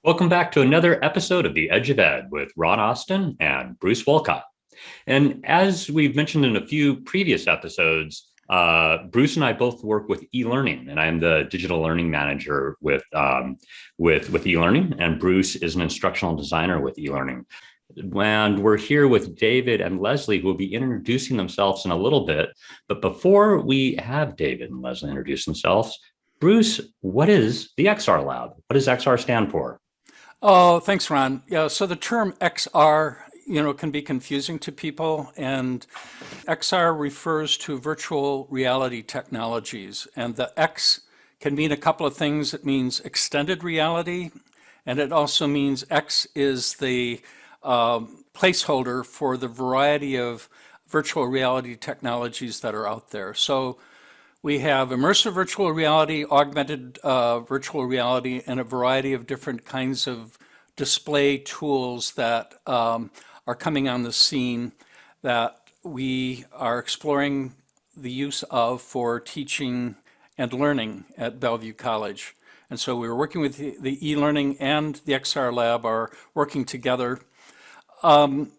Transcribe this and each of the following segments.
Welcome back to another episode of The Edge of Ed with Ron Austin and Bruce Wolcott. And as we've mentioned in a few previous episodes, Bruce and I both work with e-learning, and I'm the digital learning manager with e-learning, and Bruce is an instructional designer with e-learning. And we're here with David and Leslie, who will be introducing themselves in a little bit. But before we have David and Leslie introduce themselves, Bruce, what is the XR Lab? What does XR stand for? Oh, thanks, Ron. Yeah, so the term XR, can be confusing to people, and XR refers to virtual reality technologies, and the X can mean a couple of things. It means extended reality, and it also means X is the placeholder for the variety of virtual reality technologies that are out there. So we have immersive virtual reality, augmented virtual reality, and a variety of different kinds of display tools that are coming on the scene that we are exploring the use of for teaching and learning at Bellevue College. And so we're working with the e-learning and the XR Lab are working together. And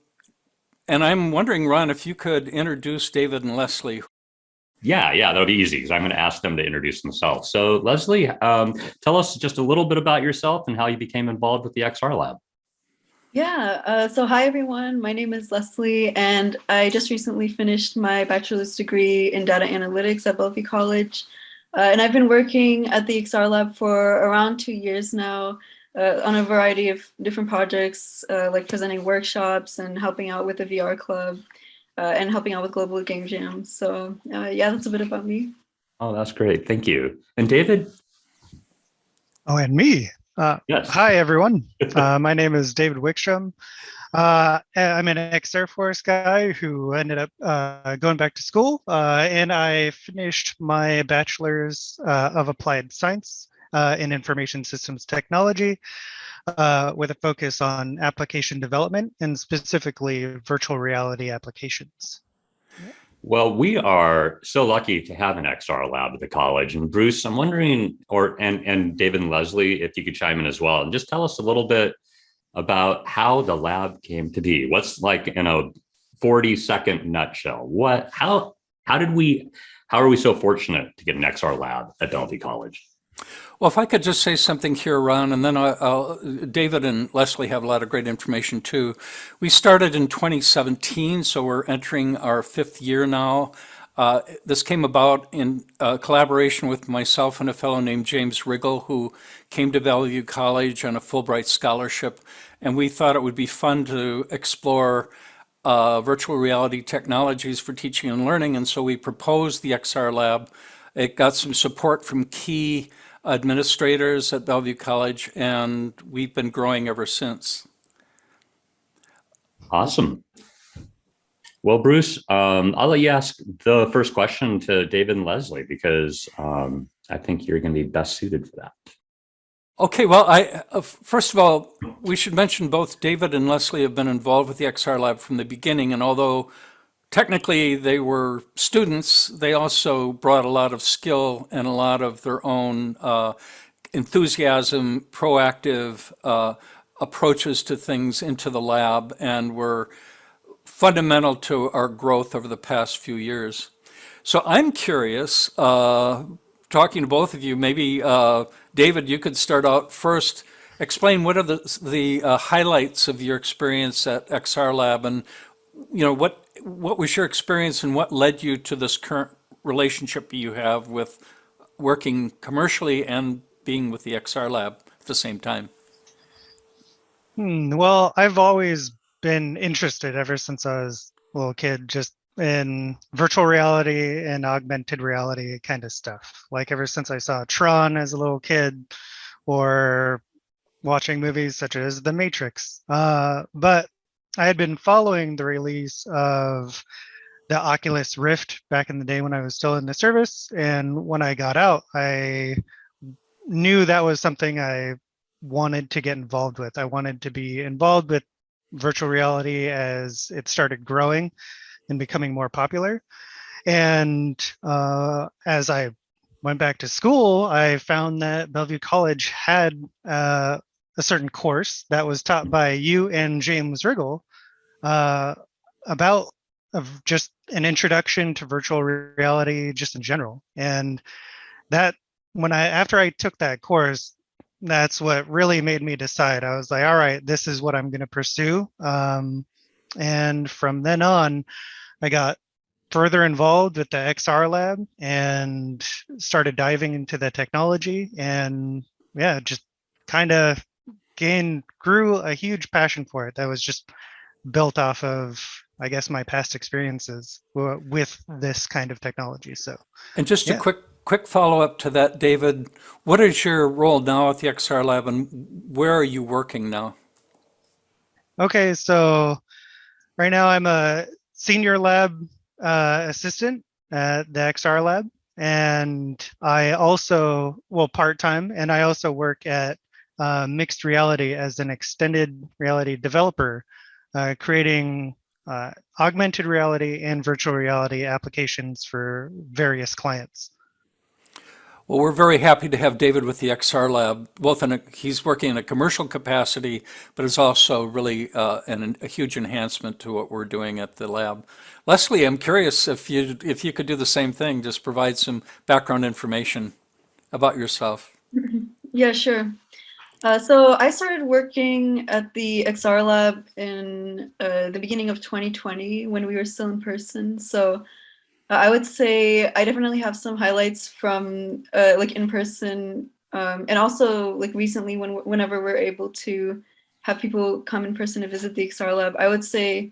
I'm wondering, Ron, if you could introduce David and Leslie. Yeah, that'll be easy because I'm going to ask them to introduce themselves. So, Leslie, tell us just a little bit about yourself and how you became involved with the XR Lab. So hi everyone, my name is Leslie and I just recently finished my bachelor's degree in data analytics at Bellevue College. And I've been working at the XR Lab for around 2 years now on a variety of different projects like presenting workshops and helping out with the VR club and helping out with Global Game Jam. So yeah, that's a bit about me. Oh, that's great. Thank you. And David? Oh, and me. Yes. Hi, everyone. My name is David Wikstrom. I'm an ex-Air Force guy who ended up going back to school, and I finished my bachelor's of applied science in information systems technology with a focus on application development and specifically virtual reality applications. Well, we are so lucky to have an XR lab at the college. And Bruce, I'm wondering, and David and Leslie, if you could chime in as well, and just tell us a little bit about how the lab came to be. What's like in a 40-second nutshell? How are we so fortunate to get an XR lab at Bellevue College? Well, if I could just say something here, Ron, and then David and Leslie have a lot of great information too. We started in 2017, so we're entering our 5th year now. This came about in collaboration with myself and a fellow named James Riggle, who came to Bellevue College on a Fulbright scholarship. And we thought it would be fun to explore virtual reality technologies for teaching and learning. And so we proposed the XR Lab. It got some support from key administrators at Bellevue College, and we've been growing ever since. Awesome. Well, Bruce, I'll let you ask the first question to David and Leslie because I think you're going to be best suited for that. Okay, well, first of all, we should mention both David and Leslie have been involved with the XR Lab from the beginning, and although technically they were students, they also brought a lot of skill and a lot of their own enthusiasm, proactive approaches to things into the lab, and were fundamental to our growth over the past few years. So I'm curious, talking to both of you, maybe David, you could start out first. Explain what are the highlights of your experience at XR Lab, and what was your experience and what led you to this current relationship you have with working commercially and being with the XR Lab at the same time? Well, I've always been interested ever since I was a little kid, just in virtual reality and augmented reality kind of stuff. Like ever since I saw Tron as a little kid or watching movies such as The Matrix. But I had been following the release of the Oculus Rift back in the day when I was still in the service. And when I got out, I knew that was something I wanted to get involved with. I wanted to be involved with virtual reality as it started growing and becoming more popular. And as I went back to school, I found that Bellevue College had a certain course that was taught by you and James Riggle about just an introduction to virtual reality just in general. And that after I took that course, that's what really made me decide. I was like, all right, this is what I'm going to pursue. And from then on, I got further involved with the XR lab and started diving into the technology, and yeah, just kind of grew a huge passion for it that was just built off of, I guess, my past experiences with this kind of technology. So And just a yeah. quick follow up to that, David. What is your role now at the XR Lab, and where are you working now? Okay, so right now I'm a senior lab assistant at the XR lab, and I also, well, part-time, and I also work at mixed reality as an extended reality developer, creating augmented reality and virtual reality applications for various clients. Well, we're very happy to have David with the XR Lab. He's working in a commercial capacity, but it's also really a huge enhancement to what we're doing at the lab. Leslie, I'm curious if you could do the same thing, just provide some background information about yourself. Yeah, sure. So I started working at the XR Lab in the beginning of 2020 when we were still in person. So I would say I definitely have some highlights from like in person, and also like recently whenever we're able to have people come in person to visit the XR Lab. I would say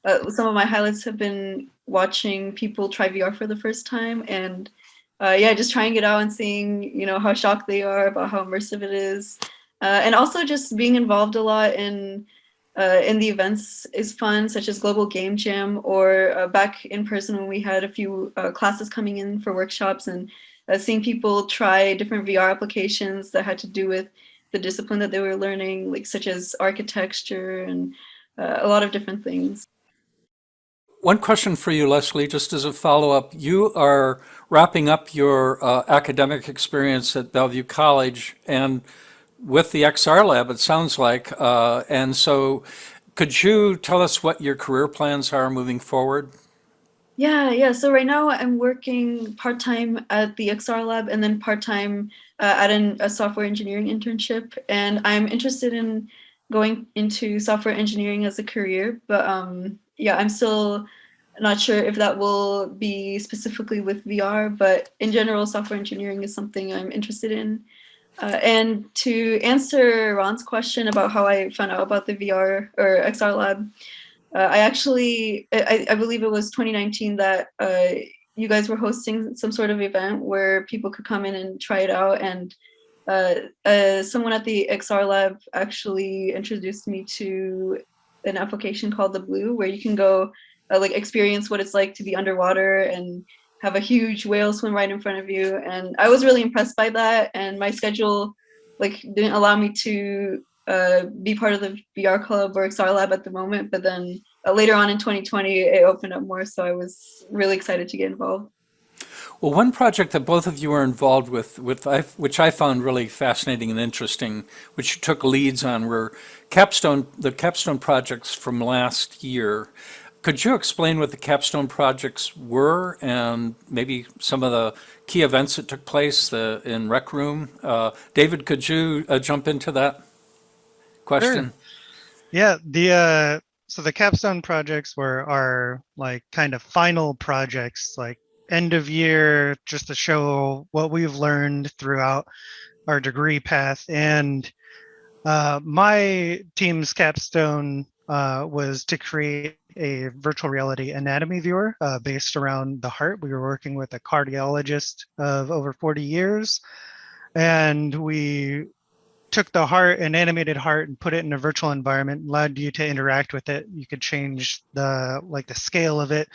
some of my highlights have been watching people try VR for the first time, and yeah, just trying it out and seeing, you know, how shocked they are about how immersive it is, and also just being involved a lot in the events is fun, such as Global Game Jam, or back in person when we had a few classes coming in for workshops, and seeing people try different VR applications that had to do with the discipline that they were learning, like such as architecture and a lot of different things. One question for you, Leslie, just as a follow-up. You are wrapping up your academic experience at Bellevue College and with the XR Lab, it sounds like. And so could you tell us what your career plans are moving forward? Yeah. So right now I'm working part-time at the XR Lab and then part-time at a software engineering internship. And I'm interested in going into software engineering as a career, but yeah, I'm still not sure if that will be specifically with VR, but in general, software engineering is something I'm interested in. And to answer Ron's question about how I found out about the VR or XR Lab, I believe it was 2019 that you guys were hosting some sort of event where people could come in and try it out. And someone at the XR Lab actually introduced me to an application called the Blue, where you can go like experience what it's like to be underwater and have a huge whale swim right in front of you. And I was really impressed by that. And my schedule like didn't allow me to be part of the VR club or XR Lab at the moment, but then later on in 2020 it opened up more, so I was really excited to get involved. Well, one project that both of you are involved with which I found really fascinating and interesting, which you took leads on, were the Capstone projects from last year. Could you explain what the Capstone projects were and maybe some of the key events that took place in Rec Room? David, could you jump into that question? Sure. Yeah, the capstone projects were our like kind of final projects, like end of year, just to show what we've learned throughout our degree path. And my team's capstone was to create a virtual reality anatomy viewer based around the heart. We were working with a cardiologist of over 40 years, and we took the heart, an animated heart, and put it in a virtual environment, allowed you to interact with it. You could change the scale of it.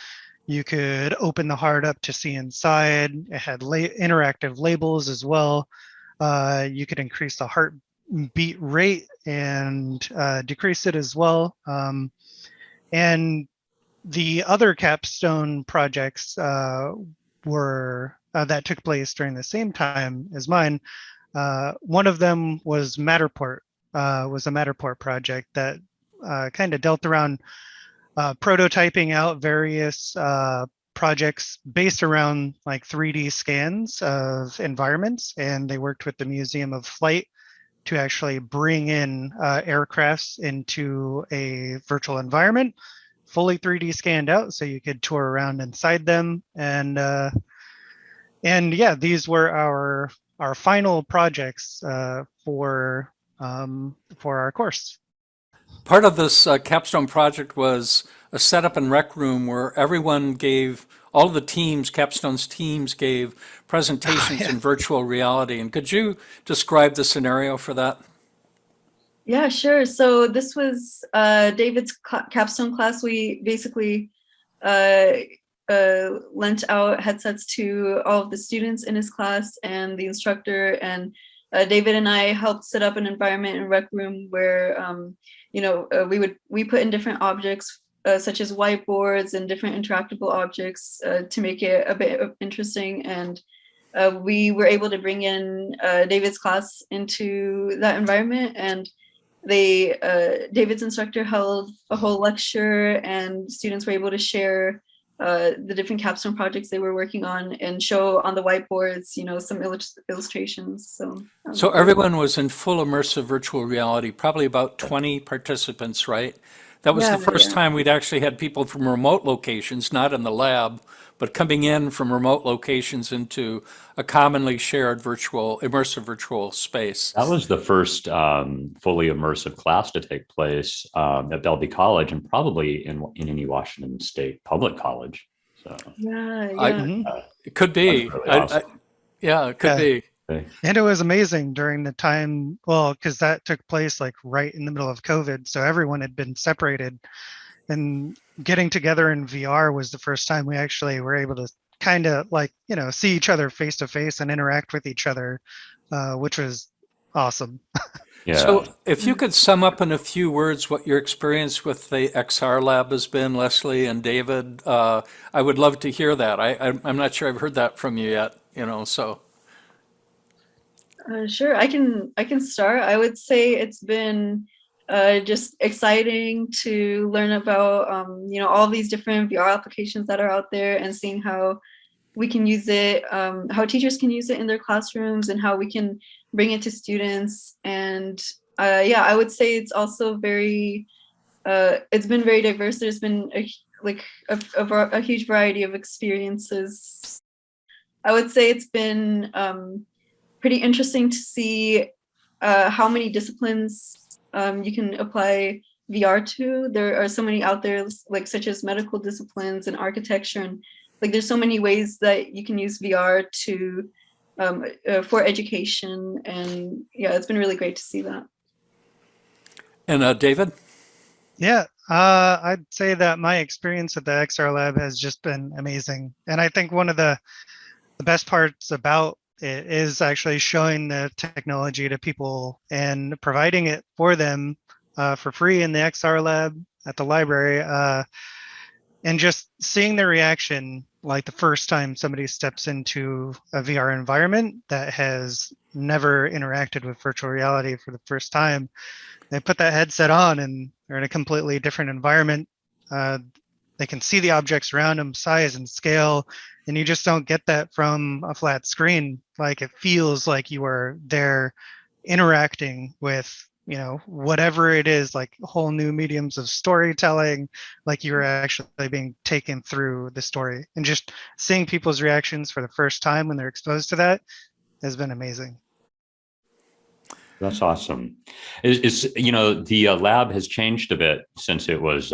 You could open the heart up to see inside. It had interactive labels as well. You could increase the heartbeat rate and decrease it as well. And the other capstone projects were that took place during the same time as mine. One of them was Matterport. was a Matterport project that kind of dealt around prototyping out various projects based around like 3D scans of environments. And they worked with the Museum of Flight to actually bring in aircrafts into a virtual environment, fully 3D scanned out, so you could tour around inside them. And yeah, these were our final projects for our course. Part of this capstone project was a setup and rec room where everyone gave, all the teams, Capstone's teams gave presentations in virtual reality. And could you describe the scenario for that? Yeah, sure. So this was David's capstone class. We basically lent out headsets to all of the students in his class and the instructor, and David and I helped set up an environment in rec room where we put in different objects such as whiteboards and different interactable objects to make it a bit interesting. And we were able to bring in David's class into that environment, and David's instructor held a whole lecture, and students were able to share the different capstone projects they were working on and show on the whiteboards, some illustrations. So everyone was in full immersive virtual reality, probably about 20 participants, right? That was the first time we'd actually had people from remote locations, not in the lab, but coming in from remote locations into a commonly shared immersive virtual space. That was the first fully immersive class to take place at Bellevue College, and probably in any Washington State public college. So it could be. Really awesome. It could be. And it was amazing during the time, well, because that took place like right in the middle of COVID. So everyone had been separated, and getting together in VR was the first time we actually were able to kind of see each other face to face and interact with each other, which was awesome. Yeah. So if you could sum up in a few words what your experience with the XR lab has been, Leslie and David, I would love to hear that. I'm not sure I've heard that from you yet, so. Sure, I can start. I would say it's been just exciting to learn about all these different VR applications that are out there, and seeing how we can use it, how teachers can use it in their classrooms, and how we can bring it to students. And I would say it's also it's been very diverse. There's been a huge variety of experiences. I would say it's been pretty interesting to see how many disciplines you can apply VR to. There are so many out there, such as medical disciplines and architecture, and there's so many ways that you can use VR to for education. And it's been really great to see that. And David? Yeah, I'd say that my experience at the XR Lab has just been amazing. And I think one of the best parts about it is actually showing the technology to people and providing it for them for free in the XR Lab at the library, and just seeing their reaction, like the first time somebody steps into a VR environment that has never interacted with virtual reality for the first time. They put that headset on and they're in a completely different environment. They can see the objects around them, size and scale, and you just don't get that from a flat screen. Like, it feels like you are there interacting with, whatever it is, like whole new mediums of storytelling, like you're actually being taken through the story. And just seeing people's reactions for the first time when they're exposed to that has been amazing. That's awesome. The lab has changed a bit since it was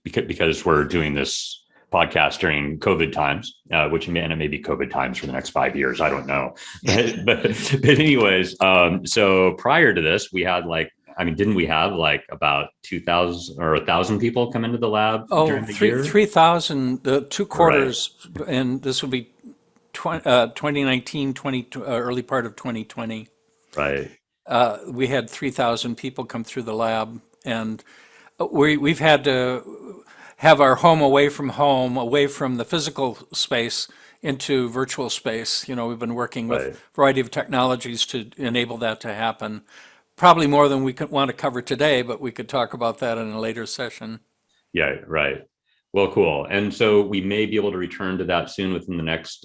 because we're doing this podcast during COVID times, which it may be COVID times for the next 5 years. I don't know. But anyways, so prior to this, we had didn't we have about 2,000 or 1,000 people come into the lab during the year? 3,000, 2 quarters, right. And this will be 2019, early part of 2020. Right. We had 3,000 people come through the lab, and we've had to have our home, away from the physical space, into virtual space. We've been working with a variety of technologies to enable that to happen. probably more than we could want to cover today, but we could talk about that in a later session. Yeah, right. Well, cool. And so we may be able to return to that soon within the next,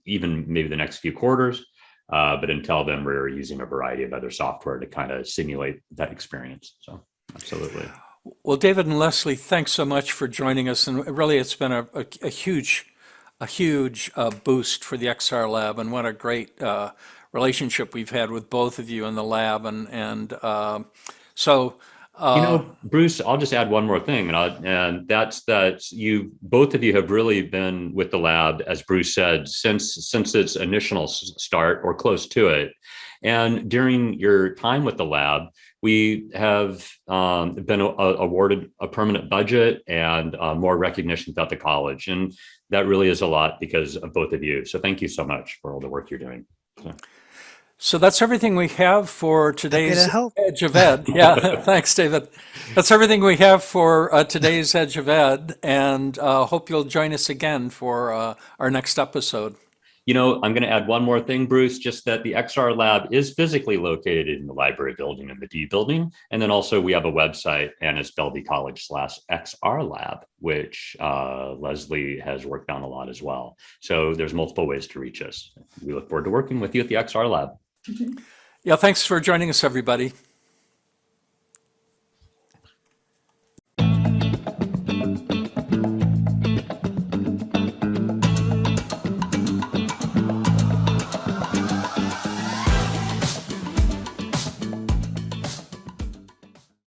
even maybe the next few quarters. But until then, we're using a variety of other software to kind of simulate that experience. So absolutely. Well, David and Leslie, thanks so much for joining us. And really, it's been a huge boost for the XR Lab, and what a great relationship we've had with both of you in the lab. Bruce, I'll just add one more thing, and that's that you both of you have really been with the lab, as Bruce said, since its initial start or close to it. And during your time with the lab, we have been awarded a permanent budget and more recognition throughout the college, and that really is a lot because of both of you. So thank you so much for all the work you're doing. So that's everything we have for today's help. Edge of Ed. Yeah, thanks, David. That's everything we have for today's Edge of Ed, and hope you'll join us again for our next episode. I'm going to add one more thing, Bruce, just that the XR Lab is physically located in the library building in the D building. And then also we have a website, and it's Bellevue College/XR Lab, which Leslie has worked on a lot as well. So there's multiple ways to reach us. We look forward to working with you at the XR Lab. Yeah, thanks for joining us, everybody.